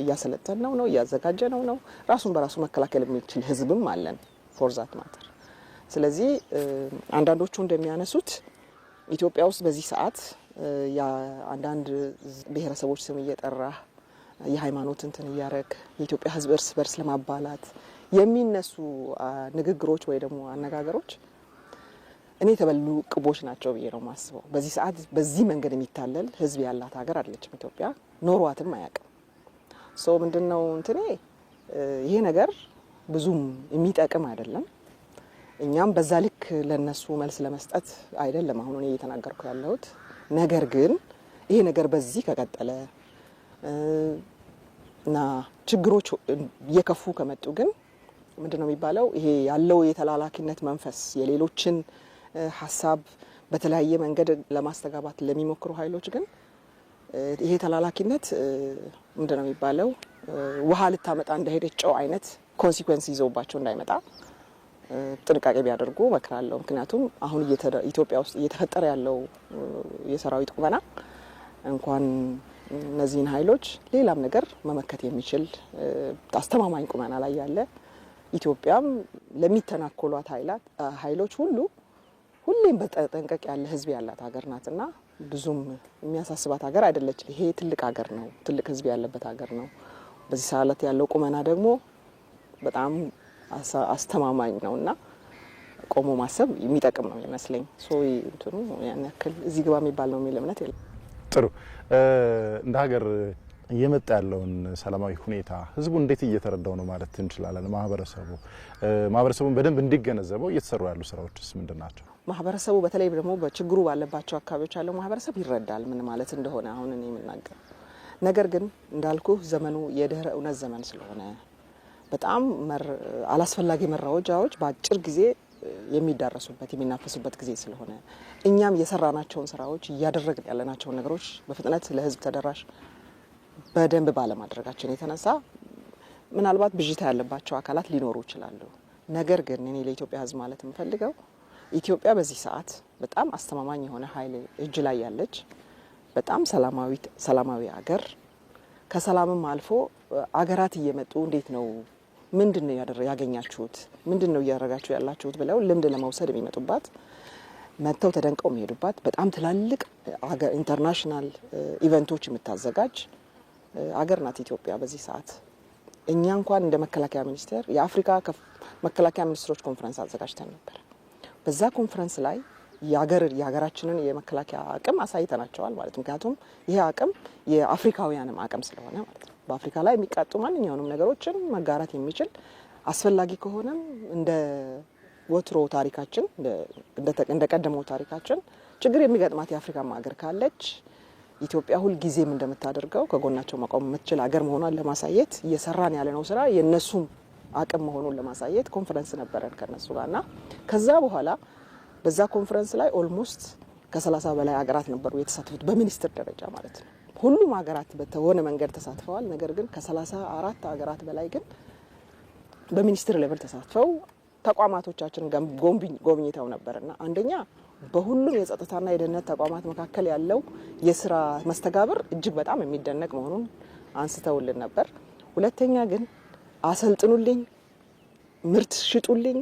እያሰለጠን ነው እያዘጋጀ ነው። ራሱን በራሱ መከላከል የሚችል ህዝብም አለን ፎር ዛት ማተር። ስለዚህ አንዳንዶቹ እንደሚያነሱት ኢትዮጵያ ውስጥ በዚህ ሰዓት አንዳንድ ብሔረሰቦች ስም እየጠራ የሃይማኖት እንትን እያረግ የኢትዮጵያ ህዝብ እርስ በርስ ለማባላት የሚነሱ ንግግሮች ወይ ደግሞ አነጋገሮች እኔ የተበሉ ቅቦች ናቸው ብዬ ነው ማስበው። በዚህ ሰዓት በዚህ መንገድ የሚታለል ህዝብ ያላት ሀገር አይደለችም ኢትዮጵያ፣ ኖሯትም አያውቅም። ምንድነው እንትኔ ይሄ ነገር ብዙም የሚጠቅም አይደለም። እኛም በዛ ልክ ለነሱ መልስ ለመስጠት አይደለም አሁን እኔ እየተናገርኩ ያለሁት። ነገር ግን ይሄ ነገር በዚህ ከቀጠለ እና ችግሮች እየከፉ ከመጡ ግን ምንድነው የሚባለው ይሄ ያለው የተላላኪነት መንፈስ የሌሎችን ሀሳብ በተለያየ መንገድ ለማስተጋባት ለሚሞክሩ ኃይሎች ግን ይሄ ተላላኪነት ምንድነው የሚባለው ውሃ ልታመጣ እንደሄደች ጨው አይነት ኮንሲኩዌንስ ይዘውባቸው እንዳይመጣ ጥንቃቄ ቢያደርጉ መክራለሁ። ምክንያቱም አሁን ኢትዮጵያ ውስጥ እየተፈጠረ ያለው የሰራዊት ቁመና እንኳን እነዚህን ኃይሎች ሌላም ነገር መመከት የሚችል አስተማማኝ ቁመና ላይ ያለ ኢትዮጵያም ለሚተናኮሏት ኃይሎች ሁሌም በተጠንቀቅ ያለ ህዝብ ያላት ሀገር ናትና ብዙም የሚያሳስባት ሀገር አይደለች። ይሄ ትልቅ ሀገር ነው፣ ትልቅ ህዝብ ያለበት ሀገር ነው። በዚህ ሰዓት ያለው ቁመና ደግሞ በጣም አስተማማኝ ነውና ቆሞ ማሰብ የሚጠቅም ነው ይመስለኝ። እንትኑ ያን ያክል እዚህ ግባ የሚባል ነው የሚል እምነት የለም። ጥሩ። እንደ ሀገር እየመጣ ያለውን ሰላማዊ ሁኔታ ህዝቡ እንዴት እየተረዳው ነው ማለት እንችላለን? ማህበረሰቡን በደንብ እንዲገነዘበው እየተሰሩ ያሉ ስራዎችስ ምንድናቸው? ማህበረሰቡ በተለይ ደግሞ በችግሩ ባለባቸው አካባቢዎች ያለው ማህበረሰብ ይረዳል ምን ማለት እንደሆነ አሁን እኔ የምናገር። ነገር ግን እንዳልኩ ዘመኑ የድህረ እውነት ዘመን ስለሆነ በጣም አላስፈላጊ መረጃዎች በአጭር ጊዜ የሚዳረሱበት የሚናፈሱበት ጊዜ ስለሆነ እኛም የሰራናቸውን ስራዎች እያደረግን ያለናቸውን ነገሮች በፍጥነት ለህዝብ ተደራሽ በደንብ ባለማድረጋችን የተነሳ ምናልባት ብዥታ ያለባቸው አካላት ሊኖሩ ይችላሉ። ነገር ግን እኔ ለኢትዮጵያ ህዝብ ማለት የምፈልገው ኢትዮጵያ በዚህ ሰዓት በጣም አስተማማኝ የሆነ ኃይል እጅ ላይ ያለች በጣም ሰላማዊ ሀገር ከሰላምም አልፎ አገራት እየመጡ እንዴት ነው ምንድነው ያገኛችሁት ምንድነው እያደረጋችሁ ያላችሁት ብለው ልምድ ለመውሰድ የሚመጡባት መጥተው ተደንቀው የሚሄዱባት በጣም ትላልቅ ኢንተርናሽናል ኢቨንቶች የምታዘጋጅ አገር ናት ኢትዮጵያ በዚህ ሰዓት። እኛ እንኳን እንደ መከላከያ ሚኒስቴር የአፍሪካ መከላከያ ሚኒስትሮች ኮንፈረንስ አዘጋጅተን ነበር። በዛ ኮንፈረንስ ላይ የሀገራችንን የመከላከያ አቅም አሳይተናቸዋል ማለት ነው። ምክንያቱም ይሄ አቅም የአፍሪካውያንም አቅም ስለሆነ ማለት ነው። በአፍሪካ ላይ የሚቃጡ ማንኛውንም ነገሮችን መጋራት የሚችል አስፈላጊ ከሆነም እንደ ወትሮ ታሪካችን እንደ ቀደመው ታሪካችን ችግር የሚገጥማት የአፍሪካ ሀገር ካለች ኢትዮጵያ ሁል ጊዜም እንደምታደርገው ከጎናቸው መቆም የምትችል ሀገር መሆኗን ለማሳየት እየሰራን ያለነው ስራ የነሱም አቅም መሆኑን ለማሳየት ኮንፈረንስ ነበረን ከነሱ ጋርና ከዛ በኋላ በዛ ኮንፈረንስ ላይ ኦልሞስት ከ30 በላይ ሀገራት ነበሩ የተሳተፉት በሚኒስትር ደረጃ ማለት ነው። ሁሉም ሀገራት በተሆነ መንገድ ተሳትፈዋል። ነገር ግን ከ34 ሀገራት በላይ ግን በሚኒስትር ሌቭል ተሳትፈው ተቋማቶቻችን ጎብኝተው ነበርና አንደኛ በሁሉም የጸጥታና የደህንነት ተቋማት መካከል ያለው የስራ መስተጋብር እጅግ በጣም የሚደነቅ መሆኑን አንስተውልን ነበር። ሁለተኛ ግን አሰልጥኑልኝ፣ ምርት ሽጡልኝ፣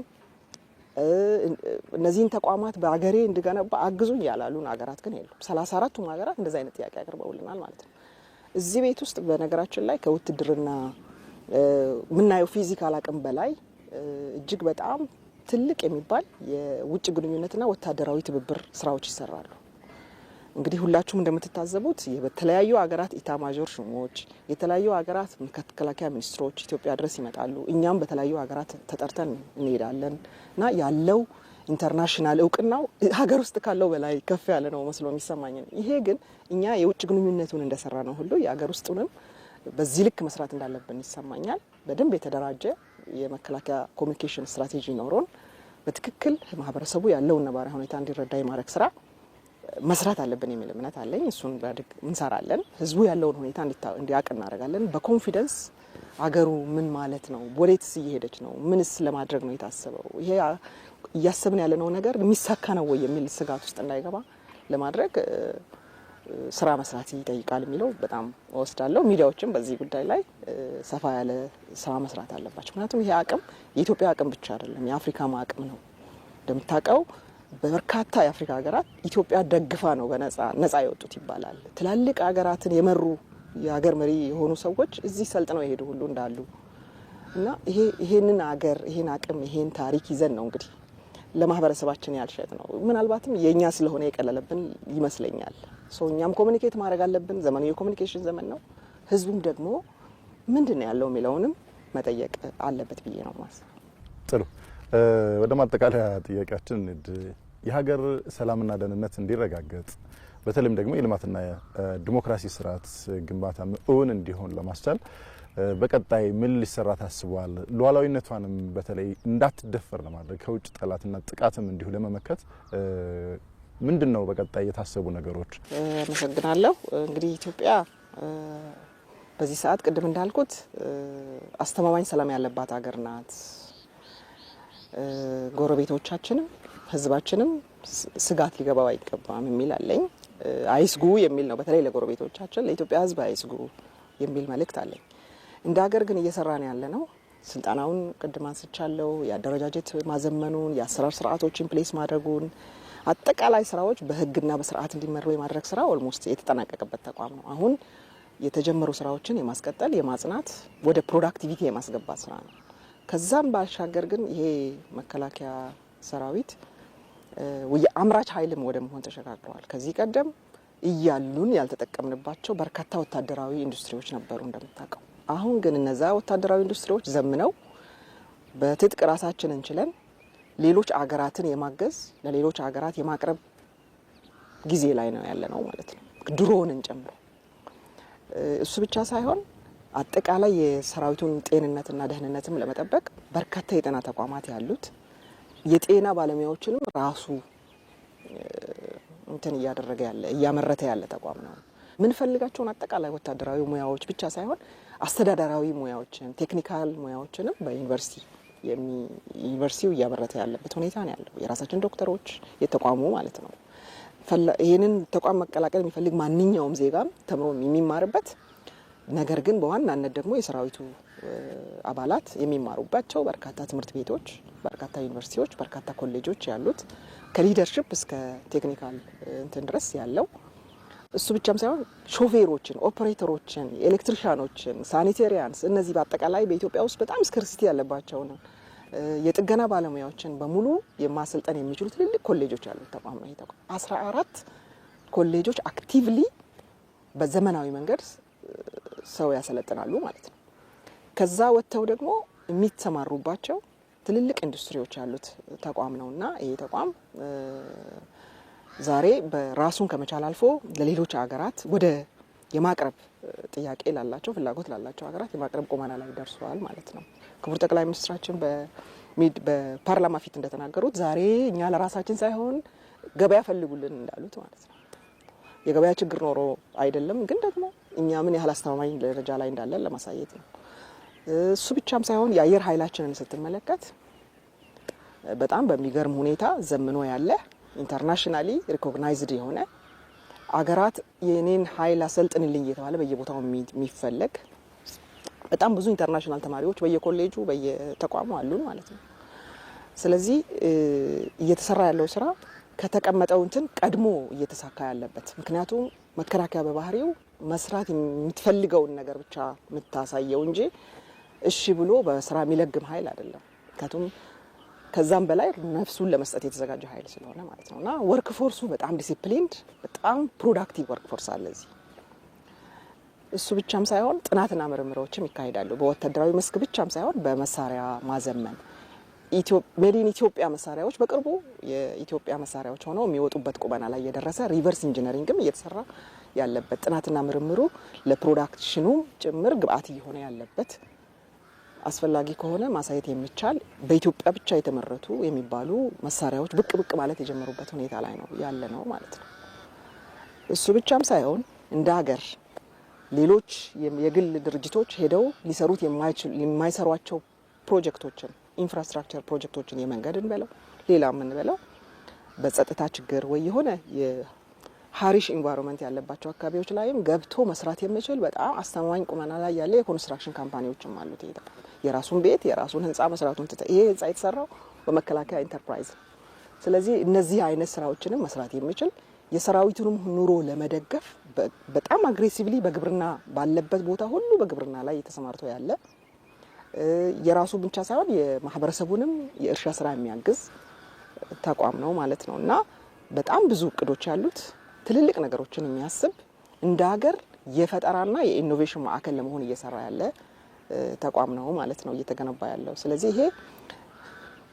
እነዚህን ተቋማት በአገሬ እንድገነባ አግዙኝ ያላሉን ሀገራት ግን የሉም። 34ቱም ሀገራት እንደዚህ አይነት ጥያቄ አቅርበውልናል ማለት ነው። እዚህ ቤት ውስጥ በነገራችን ላይ ከውትድርና የምናየው ፊዚካል አቅም በላይ እጅግ በጣም ትልቅ የሚባል የውጭ ግንኙነትና ወታደራዊ ትብብር ስራዎች ይሰራሉ። እንግዲህ ሁላችሁም እንደምትታዘቡት በተለያዩ ሀገራት ኢታማዦር ሹሞች፣ የተለያዩ ሀገራት መከላከያ ሚኒስትሮች ኢትዮጵያ ድረስ ይመጣሉ። እኛም በተለያዩ ሀገራት ተጠርተን እንሄዳለን እና ያለው ኢንተርናሽናል እውቅናው ሀገር ውስጥ ካለው በላይ ከፍ ያለ ነው መስሎ የሚሰማኝ ነው። ይሄ ግን እኛ የውጭ ግንኙነቱን እንደሰራ ነው ሁሉ የሀገር ውስጡንም በዚህ ልክ መስራት እንዳለብን ይሰማኛል። በደንብ የተደራጀ የመከላከያ ኮሚኒኬሽን ስትራቴጂ ኖሮን በትክክል ማህበረሰቡ ያለውን ነባራዊ ሁኔታ እንዲረዳ የማድረግ ስራ መስራት አለብን የሚል እምነት አለኝ። እሱን በድግ እንሰራለን። ህዝቡ ያለውን ሁኔታ እንዲያውቅ እናደርጋለን። በኮንፊደንስ አገሩ ምን ማለት ነው፣ ወዴትስ እየሄደች ነው፣ ምንስ ለማድረግ ነው የታሰበው፣ ይሄ እያሰብን ያለነው ነገር የሚሳካ ነው ወይ የሚል ስጋት ውስጥ እንዳይገባ ለማድረግ ስራ መስራት ይጠይቃል የሚለው በጣም ወስዳለሁ። ሚዲያዎችም በዚህ ጉዳይ ላይ ሰፋ ያለ ስራ መስራት አለባቸው። ምክንያቱም ይሄ አቅም የኢትዮጵያ አቅም ብቻ አይደለም፣ የአፍሪካም አቅም ነው። እንደምታውቀው በበርካታ የአፍሪካ ሀገራት ኢትዮጵያ ደግፋ ነው ነጻ የወጡት ይባላል። ትላልቅ ሀገራትን የመሩ የሀገር መሪ የሆኑ ሰዎች እዚህ ሰልጥነው የሄዱ ሁሉ እንዳሉ እና ይሄንን ሀገር ይሄን አቅም ይሄን ታሪክ ይዘን ነው እንግዲህ ለማህበረሰባችን ያልሸጥ ነው። ምናልባትም የኛ ስለሆነ የቀለለብን ይመስለኛል። እኛም ኮሚኒኬት ማድረግ አለብን። ዘመኑ የኮሚኒኬሽን ዘመን ነው። ህዝቡም ደግሞ ምንድን ያለው የሚለውንም መጠየቅ አለበት ብዬ ነው ማስበው። ጥሩ። ወደ ማጠቃለያ ጥያቄያችን የሀገር ሰላምና ደህንነት እንዲረጋገጥ በተለይም ደግሞ የልማትና ዲሞክራሲ ስርዓት ግንባታ እውን እንዲሆን ለማስቻል በቀጣይ ምን ሊሰራ ታስቧል? ሉዓላዊነቷንም በተለይ እንዳትደፈር ለማድረግ ከውጭ ጠላትና ጥቃትም እንዲሁ ለመመከት ምንድነው በቀጣይ የታሰቡ ነገሮች? አመሰግናለሁ። እንግዲህ ኢትዮጵያ በዚህ ሰዓት ቅድም እንዳልኩት አስተማማኝ ሰላም ያለባት ሀገር ናት። ጎረቤቶቻችንም ህዝባችንም ስጋት ሊገባው አይገባም የሚል አለኝ። አይስጉ የሚል ነው። በተለይ ለጎረቤቶቻችን ለኢትዮጵያ ህዝብ አይስጉ የሚል መልእክት አለኝ። እንደ ሀገር ግን እየሰራን ያለ ነው ስልጣናውን ቅድም አንስቻለሁ። የአደረጃጀት ማዘመኑን፣ የአሰራር ስርዓቶችን ፕሌስ ማድረጉን፣ አጠቃላይ ስራዎች በህግና በስርዓት እንዲመሩ የማድረግ ስራ ኦልሞስት የተጠናቀቀበት ተቋም ነው። አሁን የተጀመሩ ስራዎችን የማስቀጠል የማጽናት ወደ ፕሮዳክቲቪቲ የማስገባት ስራ ነው። ከዛም ባሻገር ግን ይሄ መከላከያ ሰራዊት የአምራች ኃይልም ወደ መሆን ተሸጋግረዋል። ከዚህ ቀደም እያሉን ያልተጠቀምንባቸው በርካታ ወታደራዊ ኢንዱስትሪዎች ነበሩ እንደምታውቀው። አሁን ግን እነዛ ወታደራዊ ኢንዱስትሪዎች ዘምነው በትጥቅ ራሳችን እንችለን ሌሎች አገራትን የማገዝ ለሌሎች አገራት የማቅረብ ጊዜ ላይ ነው ያለ ነው ማለት ነው፣ ድሮንን ጨምሮ። እሱ ብቻ ሳይሆን አጠቃላይ የሰራዊቱን ጤንነትና ደህንነትም ለመጠበቅ በርካታ የጤና ተቋማት ያሉት የጤና ባለሙያዎችንም ራሱ እንትን እያደረገ ያለ እያመረተ ያለ ተቋም ነው። ምን ፈልጋቸውን አጠቃላይ ወታደራዊ ሙያዎች ብቻ ሳይሆን አስተዳደራዊ ሙያዎችን፣ ቴክኒካል ሙያዎችንም ዩኒቨርሲቲው እያመረተ ያለበት ሁኔታ ነው ያለው። የራሳችን ዶክተሮች የተቋሙ ማለት ነው። ይህንን ተቋም መቀላቀል የሚፈልግ ማንኛውም ዜጋም ተምሮ የሚማርበት ነገር ግን በዋናነት ደግሞ የሰራዊቱ አባላት የሚማሩባቸው በርካታ ትምህርት ቤቶች፣ በርካታ ዩኒቨርሲቲዎች፣ በርካታ ኮሌጆች ያሉት ከሊደርሺፕ እስከ ቴክኒካል እንትን ድረስ ያለው እሱ ብቻም ሳይሆን ሾፌሮችን፣ ኦፕሬተሮችን፣ ኤሌክትሪሻኖችን፣ ሳኒቴሪያንስ እነዚህ በአጠቃላይ በኢትዮጵያ ውስጥ በጣም ስካርሲቲ ያለባቸው ነው የጥገና ባለሙያዎችን በሙሉ የማሰልጠን የሚችሉ ትልልቅ ኮሌጆች ያሉት ተቋም ነው። ይሄ 14 ኮሌጆች አክቲቭሊ በዘመናዊ መንገድ ሰው ያሰለጥናሉ ማለት ነው። ከዛ ወጥተው ደግሞ የሚተማሩባቸው ትልልቅ ኢንዱስትሪዎች ያሉት ተቋም ነውና ይሄ ተቋም ዛሬ በራሱን ከመቻል አልፎ ለሌሎች ሀገራት ወደ የማቅረብ ጥያቄ ላላቸው ፍላጎት ላላቸው ሀገራት የማቅረብ ቁመና ላይ ደርሷል ማለት ነው። ክቡር ጠቅላይ ሚኒስትራችን በፓርላማ ፊት እንደተናገሩት ዛሬ እኛ ለራሳችን ሳይሆን ገበያ ፈልጉልን እንዳሉት ማለት ነው። የገበያ ችግር ኖሮ አይደለም፣ ግን ደግሞ እኛ ምን ያህል አስተማማኝ ደረጃ ላይ እንዳለን ለማሳየት ነው። እሱ ብቻም ሳይሆን የአየር ኃይላችንን ስትመለከት በጣም በሚገርም ሁኔታ ዘምኖ ያለ ኢንተርናሽናሊ ሪኮግናይዝድ የሆነ አገራት የኔን ኃይል አሰልጥንልኝ እየተባለ በየቦታው የሚፈለግ በጣም ብዙ ኢንተርናሽናል ተማሪዎች በየኮሌጁ በየተቋሙ አሉን ማለት ነው። ስለዚህ እየተሰራ ያለው ስራ ከተቀመጠው እንትን ቀድሞ እየተሳካ ያለበት፣ ምክንያቱም መከላከያ በባህሪው መስራት የምትፈልገውን ነገር ብቻ የምታሳየው እንጂ እሺ ብሎ በስራ የሚለግም ኃይል አይደለም። ምክንያቱም ከዛም በላይ ነፍሱን ለመስጠት የተዘጋጀ ኃይል ስለሆነ ማለት ነውና ወርክ ፎርሱ በጣም ዲሲፕሊንድ በጣም ፕሮዳክቲቭ ወርክ ፎርስ አለ እዚህ። እሱ ብቻም ሳይሆን ጥናትና ምርምሮችም ይካሄዳሉ በወታደራዊ መስክ ብቻም ሳይሆን በመሳሪያ ማዘመን ሜዲን ኢትዮጵያ መሳሪያዎች በቅርቡ የኢትዮጵያ መሳሪያዎች ሆነው የሚወጡበት ቁመና ላይ የደረሰ ሪቨርስ ኢንጂነሪንግም እየተሰራ ያለበት ጥናትና ምርምሩ ለፕሮዳክሽኑ ጭምር ግብአት እየሆነ ያለበት አስፈላጊ ከሆነ ማሳየት የሚቻል በኢትዮጵያ ብቻ የተመረቱ የሚባሉ መሳሪያዎች ብቅ ብቅ ማለት የጀመሩበት ሁኔታ ላይ ነው ያለ ነው ማለት ነው። እሱ ብቻም ሳይሆን እንደ ሀገር ሌሎች የግል ድርጅቶች ሄደው ሊሰሩት የማይሰሯቸው ፕሮጀክቶችን ኢንፍራስትራክቸር ፕሮጀክቶችን የመንገድን በለው ሌላ ምን በለው በጸጥታ ችግር ወይ የሆነ የሀሪሽ ኢንቫይሮንመንት ያለባቸው አካባቢዎች ላይም ገብቶ መስራት የሚችል በጣም አስተማማኝ ቁመና ላይ ያለ የኮንስትራክሽን ካምፓኒዎችም አሉት። የራሱን ቤት የራሱን ህንጻ መስራቱን ይሄ ህንጻ የተሰራው በመከላከያ ኢንተርፕራይዝ። ስለዚህ እነዚህ አይነት ስራዎችንም መስራት የሚችል የሰራዊቱንም ኑሮ ለመደገፍ በጣም አግሬሲቭሊ በግብርና ባለበት ቦታ ሁሉ በግብርና ላይ የተሰማርቶ ያለ የራሱ ብቻ ሳይሆን የማህበረሰቡንም የእርሻ ስራ የሚያግዝ ተቋም ነው ማለት ነው እና በጣም ብዙ እቅዶች ያሉት ትልልቅ ነገሮችን የሚያስብ እንደ ሀገር የፈጠራና የኢኖቬሽን ማዕከል ለመሆን እየሰራ ያለ ተቋም ነው ማለት ነው እየተገነባ ያለው። ስለዚህ ይሄ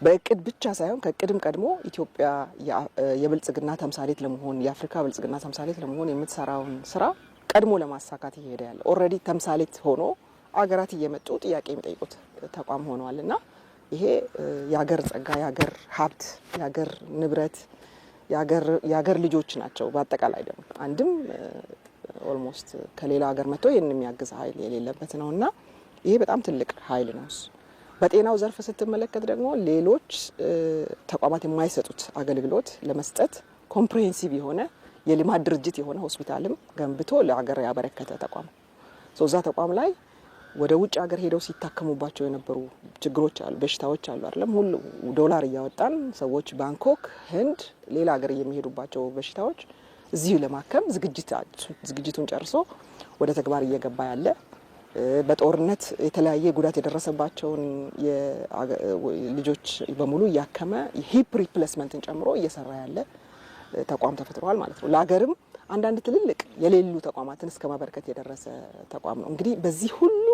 በእቅድ ብቻ ሳይሆን ከእቅድም ቀድሞ ኢትዮጵያ የብልጽግና ተምሳሌት ለመሆን የአፍሪካ ብልጽግና ተምሳሌት ለመሆን የምትሰራውን ስራ ቀድሞ ለማሳካት ይሄድ ያለ ኦልሬዲ ተምሳሌት ሆኖ አገራት እየመጡ ጥያቄ የሚጠይቁት ተቋም ሆኗልና ይሄ የሀገር ጸጋ፣ የሀገር ሀብት፣ የሀገር ንብረት፣ የሀገር ልጆች ናቸው። በአጠቃላይ ደግሞ አንድም ኦልሞስት ከሌላ ሀገር መጥቶ ይህን የሚያግዝ ኃይል የሌለበት ነውና ይሄ በጣም ትልቅ ኃይል ነው። በጤናው ዘርፍ ስትመለከት ደግሞ ሌሎች ተቋማት የማይሰጡት አገልግሎት ለመስጠት ኮምፕሬሄንሲቭ የሆነ የልማት ድርጅት የሆነ ሆስፒታልም ገንብቶ ለሀገር ያበረከተ ተቋም ነው። እዛ ተቋም ላይ ወደ ውጭ ሀገር ሄደው ሲታከሙባቸው የነበሩ ችግሮች አሉ፣ በሽታዎች አሉ አይደለም። ሁሉ ዶላር እያወጣን ሰዎች ባንኮክ፣ ህንድ፣ ሌላ ሀገር የሚሄዱባቸው በሽታዎች እዚሁ ለማከም ዝግጅቱን ጨርሶ ወደ ተግባር እየገባ ያለ በጦርነት የተለያየ ጉዳት የደረሰባቸውን ልጆች በሙሉ እያከመ ሂፕ ሪፕሌስመንትን ጨምሮ እየሰራ ያለ ተቋም ተፈጥሯል ማለት ነው። ለሀገርም አንዳንድ ትልልቅ የሌሉ ተቋማትን እስከ ማበርከት የደረሰ ተቋም ነው። እንግዲህ በዚህ ሁሉ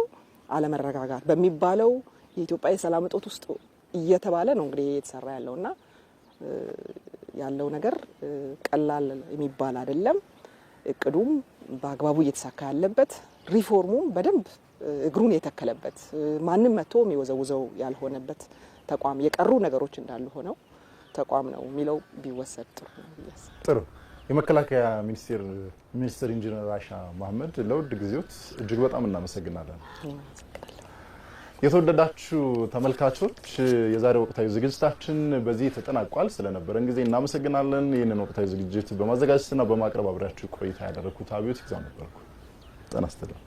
አለመረጋጋት በሚባለው የኢትዮጵያ የሰላም እጦት ውስጥ እየተባለ ነው እንግዲህ የተሰራ ያለውና ያለው ነገር ቀላል የሚባል አይደለም። እቅዱም በአግባቡ እየተሳካ ያለበት ሪፎርሙም በደንብ እግሩን የተከለበት ማንም መጥቶ የሚወዘውዘው ያልሆነበት ተቋም የቀሩ ነገሮች እንዳሉ ሆነው ተቋም ነው የሚለው ቢወሰድ ጥሩ ነው። ጥሩ። የመከላከያ ሚኒስትር ኢንጂነር አይሻ መሐመድ ለውድ ጊዜዎት እጅግ በጣም እናመሰግናለን። የተወደዳችሁ ተመልካቾች የዛሬው ወቅታዊ ዝግጅታችን በዚህ ተጠናቋል። ስለነበረን ጊዜ እናመሰግናለን። ይህንን ወቅታዊ ዝግጅት በማዘጋጀትና በማቅረብ አብራችሁ ቆይታ ያደረኩት አብዮት ይግዛው ነበርኩ። ጤና ይስጥልኝ።